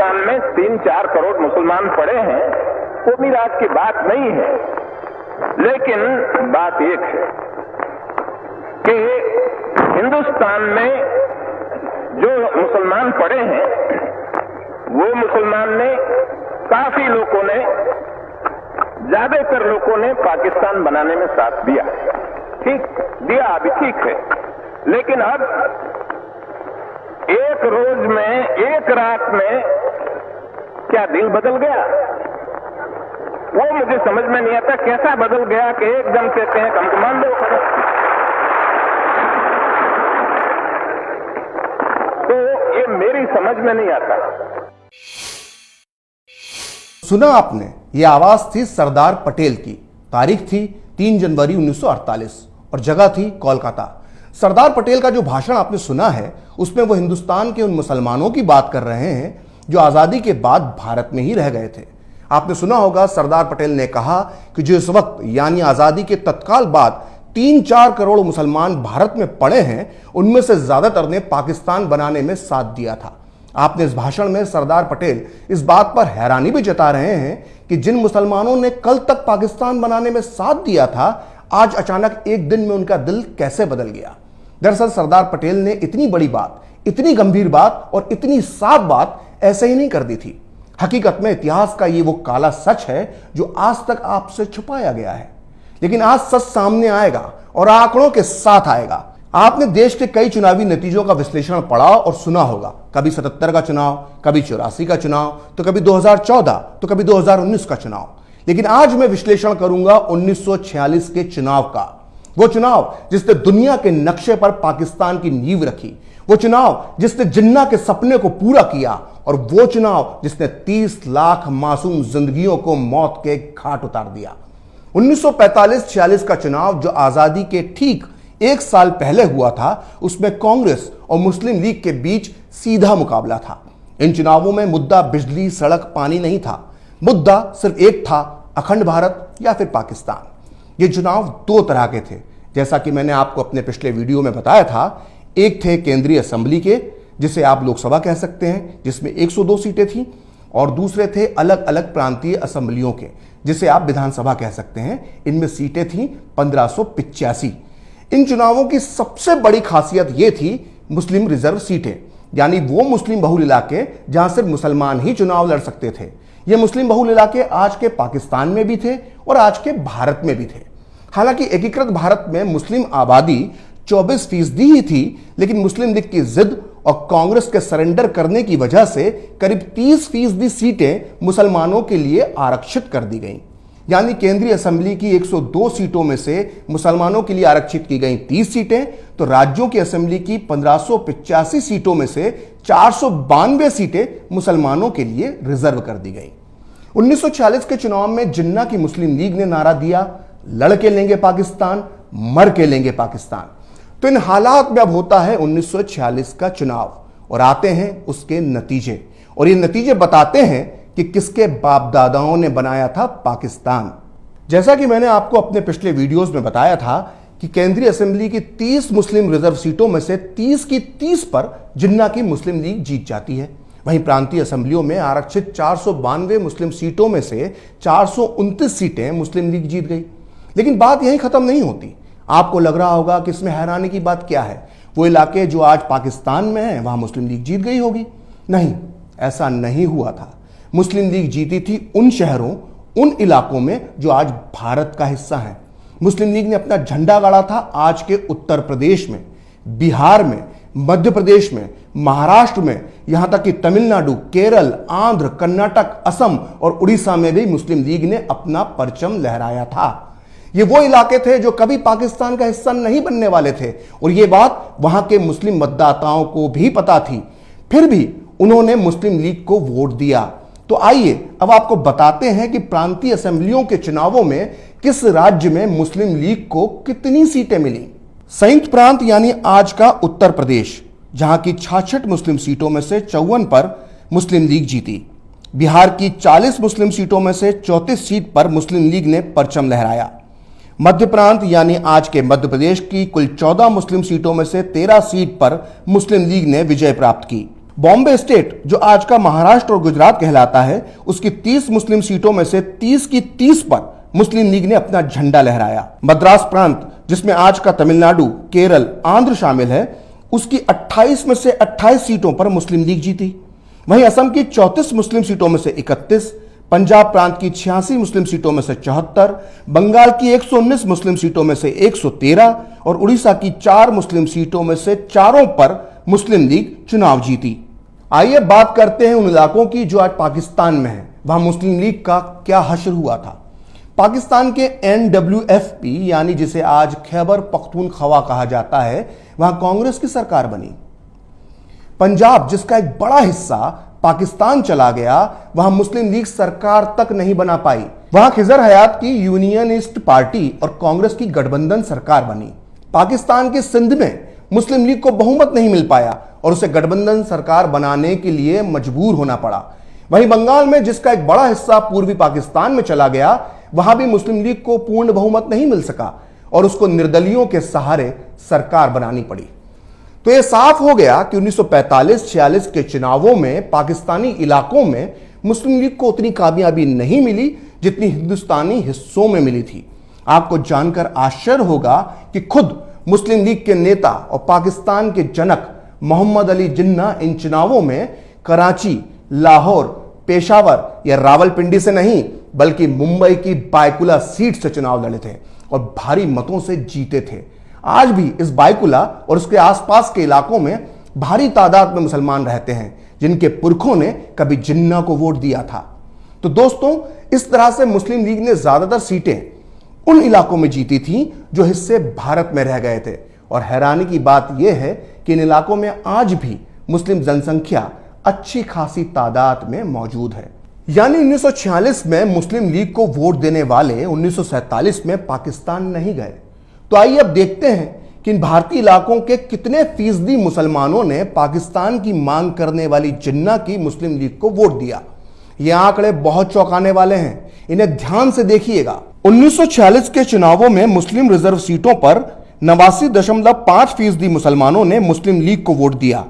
हिंदुस्तान में 3-4 करोड़ मुसलमान पड़े हैं, वो मिराज की बात नहीं है। लेकिन बात एक है कि हिंदुस्तान में जो मुसलमान पड़े हैं, वो मुसलमान ने, काफी लोगों ने, ज्यादातर लोगों ने पाकिस्तान बनाने में साथ दिया। ठीक दिया, अभी ठीक है। लेकिन अब एक रोज में, एक रात में क्या दिल बदल गया? वो मुझे समझ में नहीं आता, कैसा बदल गया कि एकदम कहते हैं हमको मान दो। तो ये मेरी समझ में नहीं आता। सुना आपने, ये आवाज थी सरदार पटेल की। तारीख थी 3 जनवरी 1948 और जगह थी कोलकाता। सरदार पटेल का जो भाषण आपने सुना है, उसमें वो हिंदुस्तान के उन मुसलमानों की बात कर रहे हैं जो आजादी के बाद भारत में ही रह गए थे। आपने सुना होगा, सरदार पटेल ने कहा कि जो इस वक्त यानी आजादी के तत्काल बाद 3-4 करोड़ मुसलमान भारत में पड़े हैं, उनमें से ज्यादातर ने पाकिस्तान बनाने में साथ दिया था। आपने इस भाषण में सरदार पटेल इस बात पर हैरानी भी जता रहे हैं कि जिन मुसलमानों ने कल तक पाकिस्तान बनाने में साथ दिया था, आज अचानक एक दिन में उनका दिल कैसे बदल गया। दरअसल सरदार पटेल ने इतनी बड़ी बात, इतनी गंभीर बात और इतनी साफ बात ऐसे ही नहीं कर दी थी। हकीकत में इतिहास का ये वो काला सच है जो आज तक आपसे छुपाया गया है, लेकिन आज सच सामने आएगा और आंकड़ों के साथ आएगा। आपने देश के कई चुनावी नतीजों का विश्लेषण पढ़ा और सुना होगा, कभी 77 का चुनाव, कभी 84 का चुनाव, तो कभी 2014, तो कभी 2019 का चुनाव। लेकिन आज मैं विश्लेषण करूंगा 1946 के चुनाव का। वो चुनाव जिसने दुनिया के नक्शे पर पाकिस्तान की नींव रखी, वो चुनाव जिसने जिन्ना के सपने को पूरा किया, और वो चुनाव जिसने 30 लाख मासूम जिंदगियों को मौत के घाट उतार दिया। 1945-46 का चुनाव जो आजादी के ठीक 1 साल पहले हुआ था, उसमें कांग्रेस और मुस्लिम लीग के बीच सीधा मुकाबला था। इन चुनावों में मुद्दा बिजली, सड़क, पानी नहीं था। मुद्दा सिर्फ एक था, अखंड भारत या फिर पाकिस्तान। ये चुनाव 2 तरह के थे, जैसा कि मैंने आपको अपने पिछले वीडियो में बताया था। एक थे केंद्रीय असेंबली के, जिसे आप लोकसभा कह सकते हैं, जिसमें 102 सीटें थीं, और दूसरे थे अलग अलग प्रांतीय असेंबलियों के, जिसे आप विधानसभा कह सकते हैं। इनमें सीटें थीं 1585। इन चुनावों की सबसे बड़ी खासियत यह थी मुस्लिम रिजर्व सीटें, यानी वो मुस्लिम बहुल इलाके जहां सिर्फ मुसलमान ही चुनाव लड़ सकते थे। ये मुस्लिम बहुल इलाके आज के पाकिस्तान में भी थे और आज के भारत में भी थे। हालांकि एकीकृत भारत में मुस्लिम आबादी 24% ही थी, लेकिन मुस्लिम लीग की जिद और कांग्रेस के सरेंडर करने की वजह से करीब 30% सीटें मुसलमानों के लिए आरक्षित कर दी गईं। यानी केंद्रीय असेंबली की 102 सीटों में से मुसलमानों के लिए आरक्षित की गई 30 सीटें, तो राज्यों की असेंबली की 1585 सीटों में से 492 सीटें मुसलमानों के लिए रिजर्व कर दी गई। 1946 के चुनाव में जिन्ना की मुस्लिम लीग ने नारा दिया, लड़ के लेंगे पाकिस्तान, मर के लेंगे पाकिस्तान। तो इन हालात में अब होता है 1946 का चुनाव और आते हैं उसके नतीजे, और ये नतीजे बताते हैं कि किसके बाप दादाओं ने बनाया था पाकिस्तान। जैसा कि मैंने आपको अपने पिछले वीडियोस में बताया था कि केंद्रीय असेंबली की 30 मुस्लिम रिजर्व सीटों में से 30 की 30 पर जिन्ना की मुस्लिम लीग जीत जाती है। वहीं प्रांतीय असेंबलियों में आरक्षित 492 मुस्लिम सीटों में से 429 सीटें मुस्लिम लीग जीत गई। लेकिन बात यहीं खत्म नहीं होती। आपको लग रहा होगा कि इसमें हैरानी की बात क्या है, वो इलाके जो आज पाकिस्तान में हैं वहां मुस्लिम लीग जीत गई होगी। नहीं, ऐसा नहीं हुआ था। मुस्लिम लीग जीती थी उन शहरों, उन इलाकों में जो आज भारत का हिस्सा हैं। मुस्लिम लीग ने अपना झंडा गाड़ा था आज के उत्तर प्रदेश में, बिहार में, मध्य प्रदेश में, महाराष्ट्र में, यहां तक कि तमिलनाडु, केरल, आंध्र, कर्नाटक, असम और उड़ीसा में भी मुस्लिम लीग ने अपना परचम लहराया था। ये वो इलाके थे जो कभी पाकिस्तान का हिस्सा नहीं बनने वाले थे, और ये बात वहां के मुस्लिम मतदाताओं को भी पता थी। फिर भी उन्होंने मुस्लिम लीग को वोट दिया। तो आइए अब आपको बताते हैं कि प्रांतीय असेंबलियों के चुनावों में किस राज्य में मुस्लिम लीग को कितनी सीटें मिली। संयुक्त प्रांत यानी आज का उत्तर प्रदेश, जहां की 66 मुस्लिम सीटों में से 54 पर मुस्लिम लीग जीती। बिहार की 40 मुस्लिम सीटों में से 34 सीट पर मुस्लिम लीग ने परचम लहराया। मध्य प्रांत यानी आज के मध्य प्रदेश की कुल 14 मुस्लिम सीटों में से 13 सीट पर मुस्लिम लीग ने विजय प्राप्त की। बॉम्बे स्टेट, जो आज का महाराष्ट्र और गुजरात कहलाता है, उसकी 30 मुस्लिम सीटों में से 30 की 30 पर मुस्लिम लीग ने अपना झंडा लहराया। मद्रास प्रांत, जिसमें आज का तमिलनाडु, केरल, आंध्र शामिल है, उसकी 28 में से 28 सीटों पर मुस्लिम लीग जीती। वहीं असम की 34 मुस्लिम सीटों में से 31, पंजाब प्रांत की 86 मुस्लिम सीटों में से 74, बंगाल की 119 मुस्लिम सीटों में से 113 और उड़ीसा की 4 मुस्लिम सीटों में से 4 पर मुस्लिम लीग चुनाव जीती। आइए बात करते हैं उन इलाकों की जो आज पाकिस्तान में है। वहां मुस्लिम लीग का क्या हश्र हुआ था। पाकिस्तान के NWFP, यानी जिसे आज खैबर पख्तूनख्वा कहा जाता है, वहां कांग्रेस की सरकार बनी। पंजाब, जिसका एक बड़ा हिस्सा पाकिस्तान चला गया, वहां मुस्लिम लीग सरकार तक नहीं बना पाई। वहां खिजर हयात की यूनियनिस्ट पार्टी और कांग्रेस की गठबंधन सरकार बनी। पाकिस्तान के सिंध में मुस्लिम लीग को बहुमत नहीं मिल पाया और उसे गठबंधन सरकार बनाने के लिए मजबूर होना पड़ा। वहीं बंगाल में, जिसका एक बड़ा हिस्सा पूर्वी पाकिस्तान में चला गया, वहां भी मुस्लिम लीग को पूर्ण बहुमत नहीं मिल सका और उसको निर्दलियों के सहारे सरकार बनानी पड़ी। तो यह साफ हो गया कि 1945-46 के चुनावों में पाकिस्तानी इलाकों में मुस्लिम लीग को उतनी कामयाबी नहीं मिली जितनी हिंदुस्तानी हिस्सों में मिली थी। आपको जानकर आश्चर्य होगा कि खुद मुस्लिम लीग के नेता और पाकिस्तान के जनक मोहम्मद अली जिन्ना इन चुनावों में कराची, लाहौर, पेशावर या रावलपिंडी से नहीं बल्कि मुंबई की बायकुला सीट से चुनाव लड़े थे और भारी मतों से जीते थे। आज भी इस बायकुला और उसके आसपास के इलाकों में भारी तादाद में मुसलमान रहते हैं जिनके पुरखों ने कभी जिन्ना को वोट दिया था। तो दोस्तों, इस तरह से मुस्लिम लीग ने ज्यादातर सीटें उन इलाकों में जीती थी जो हिस्से भारत में रह गए थे। और हैरानी की बात यह है कि इन इलाकों में आज भी मुस्लिम जनसंख्या अच्छी खासी तादाद में मौजूद है। यानी 1946 में मुस्लिम लीग को वोट देने वाले 1947 में पाकिस्तान नहीं गए। तो आइए अब देखते हैं कि इन भारतीय इलाकों के कितने फीसदी मुसलमानों ने पाकिस्तान की मांग करने वाली जिन्ना की मुस्लिम लीग को वोट दिया। ये आंकड़े बहुत चौंकाने वाले हैं, इन्हें ध्यान से देखिएगा। 1946 के चुनावों में मुस्लिम रिजर्व सीटों पर 89.5% मुसलमानों ने मुस्लिम लीग को वोट दिया।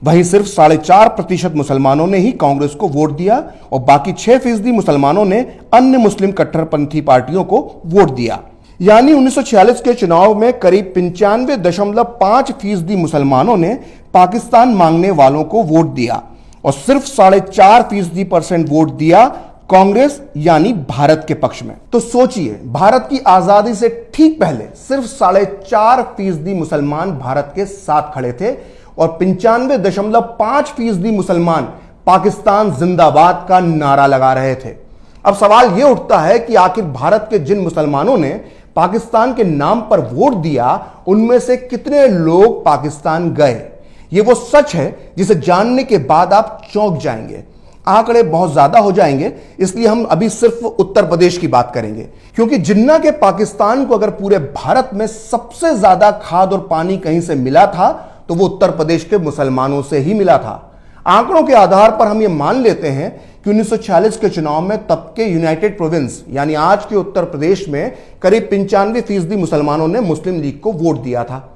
वहीं सिर्फ 4.5% मुसलमानों ने ही कांग्रेस को वोट दिया और बाकी 6% मुसलमानों ने अन्य मुस्लिम कट्टरपंथी पार्टियों को वोट दिया। यानी 1946 के चुनाव में करीब 95.5% मुसलमानों ने पाकिस्तान मांगने वालों को वोट दिया और सिर्फ 4.5% वोट दिया कांग्रेस यानी भारत के पक्ष में। तो सोचिए, भारत की आजादी से ठीक पहले सिर्फ 4.5% मुसलमान भारत के साथ खड़े थे और 95.5% मुसलमान पाकिस्तान जिंदाबाद का नारा लगा रहे थे। अब सवाल यह उठता है कि आखिर भारत के जिन मुसलमानों ने पाकिस्तान के नाम पर वोट दिया, उनमें से कितने लोग पाकिस्तान गए? यह वो सच है जिसे जानने के बाद आप चौंक जाएंगे। आंकड़े बहुत ज्यादा हो जाएंगे, इसलिए हम अभी सिर्फ उत्तर प्रदेश की बात करेंगे, क्योंकि जिन्ना के पाकिस्तान को अगर पूरे भारत में सबसे ज्यादा खाद और पानी कहीं से मिला था तो वो उत्तर प्रदेश के मुसलमानों से ही मिला था। आंकड़ों के आधार पर हम ये मान लेते हैं कि 1946 के चुनाव में तब के यूनाइटेड प्रोविंस यानी आज के उत्तर प्रदेश में करीब 95% मुसलमानों ने मुस्लिम लीग को वोट दिया था।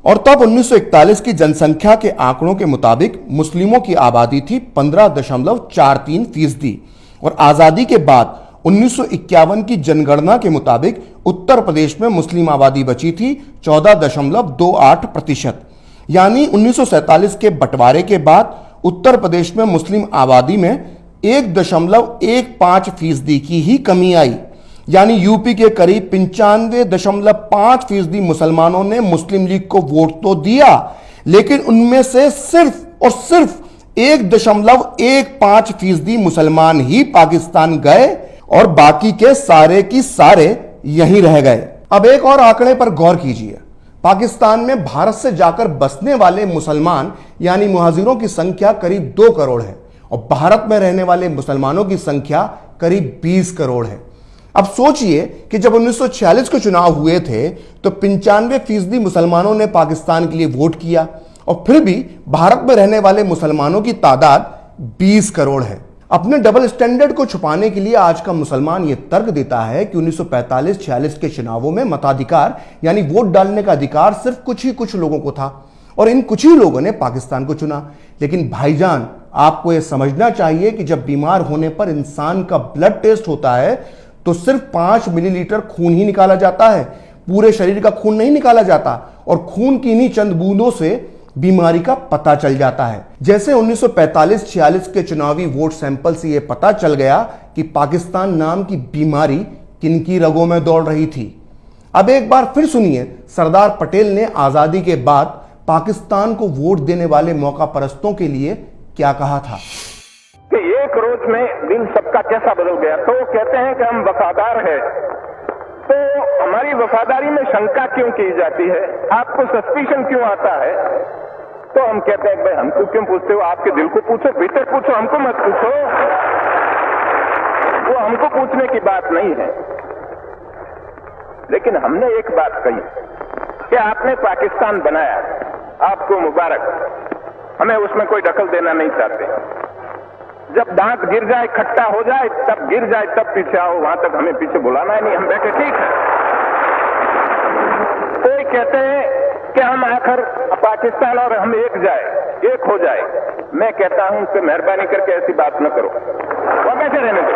और तब 1941 की जनसंख्या के आंकड़ों के मुताबिक मुस्लिमों की आबादी थी 15.43% और आजादी के बाद 1951 की जनगणना के मुताबिक उत्तर प्रदेश में मुस्लिम आबादी बची थी 14.28%। यानी 1947 के बंटवारे के बाद उत्तर प्रदेश में मुस्लिम आबादी में 1.15% की ही कमी आई। यानी यूपी के करीब 95.5% मुसलमानों ने मुस्लिम लीग को वोट तो दिया, लेकिन उनमें से सिर्फ और सिर्फ 1.15% मुसलमान ही पाकिस्तान गए और बाकी के सारे की सारे यहीं रह गए। अब एक और आंकड़े पर गौर कीजिए। पाकिस्तान में भारत से जाकर बसने वाले मुसलमान यानी मुहाजिरों की संख्या करीब 2 करोड़ है और भारत में रहने वाले मुसलमानों की संख्या करीब 20 करोड़ है। अब सोचिए कि जब 1946 के चुनाव हुए थे तो 95% मुसलमानों ने पाकिस्तान के लिए वोट किया और फिर भी भारत में रहने वाले मुसलमानों की तादाद 20 करोड़ है। अपने डबल स्टैंडर्ड को छुपाने के लिए आज का मुसलमान यह तर्क देता है कि 1945-46 के चुनावों में मताधिकार यानी वोट डालने का अधिकार सिर्फ कुछ लोगों को था और इन कुछ ही लोगों ने पाकिस्तान को चुना। लेकिन भाईजान, आपको यह समझना चाहिए कि जब बीमार होने पर इंसान का ब्लड टेस्ट होता है तो सिर्फ 5 मिलीलीटर खून ही निकाला जाता है, पूरे शरीर का खून नहीं निकाला जाता। और खून की इन्हीं चंद बूंदों से बीमारी का पता चल जाता है। जैसे 1945-46 के चुनावी वोट सैंपल से यह पता चल गया कि पाकिस्तान नाम की बीमारी किनकी रगों में दौड़ रही थी। अब एक बार फिर सुनिए सरदार पटेल ने आजादी के बाद पाकिस्तान को वोट देने वाले मौका परस्तों के लिए क्या कहा था। कि एक रोज में दिल सबका कैसा बदल गया। तो वो कहते हैं कि हम वफादार हैं, तो हमारी वफादारी में शंका क्यों की जाती है, आपको सस्पिशन क्यों आता है। तो हम कहते हैं भाई हमको क्यों पूछते हो, आपके दिल को पूछो, भीतर पूछो, हमको मत पूछो। वो हमको पूछने की बात नहीं है। लेकिन हमने एक बात कही कि आपने पाकिस्तान बनाया, आपको मुबारक, हमें उसमें कोई दखल देना नहीं चाहते। जब दांत गिर जाए, खट्टा हो जाए, तब गिर जाए, तब पीछे आओ, वहां तक हमें पीछे बुलाना है नहीं। हम बैठे ठीक है। कोई कहते हैं कि हम आखिर पाकिस्तान और हम एक हो जाए। मैं कहता हूं कि मेहरबानी करके ऐसी बात न करो, वो बैठे रहने दो।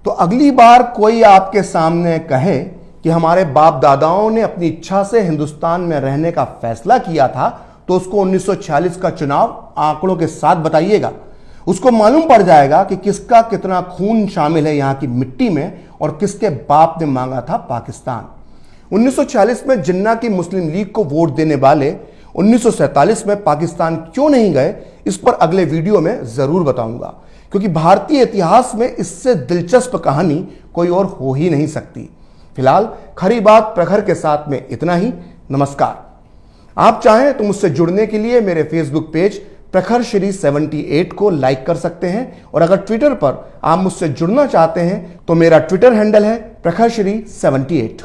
तो अगली बार कोई आपके सामने कहे कि हमारे बाप दादाओं ने अपनी इच्छा से हिंदुस्तान में रहने का फैसला किया था, तो उसको 1946 का चुनाव आंकड़ों के साथ बताइएगा। उसको मालूम पड़ जाएगा कि किसका कितना खून शामिल है यहां की मिट्टी में और किसके बाप ने मांगा था पाकिस्तान। 1946 में जिन्ना की मुस्लिम लीग को वोट देने वाले 1947 में पाकिस्तान क्यों नहीं गए, इस पर अगले वीडियो में जरूर बताऊंगा, क्योंकि भारतीय इतिहास में इससे दिलचस्प कहानी कोई और हो ही नहीं सकती। फिलहाल खरी बात प्रखर के साथ में इतना ही। नमस्कार। आप चाहें तो मुझसे जुड़ने के लिए मेरे फेसबुक पेज प्रखर श्री 78 को लाइक कर सकते हैं, और अगर ट्विटर पर आप मुझसे जुड़ना चाहते हैं तो मेरा ट्विटर हैंडल है प्रखर श्री 78।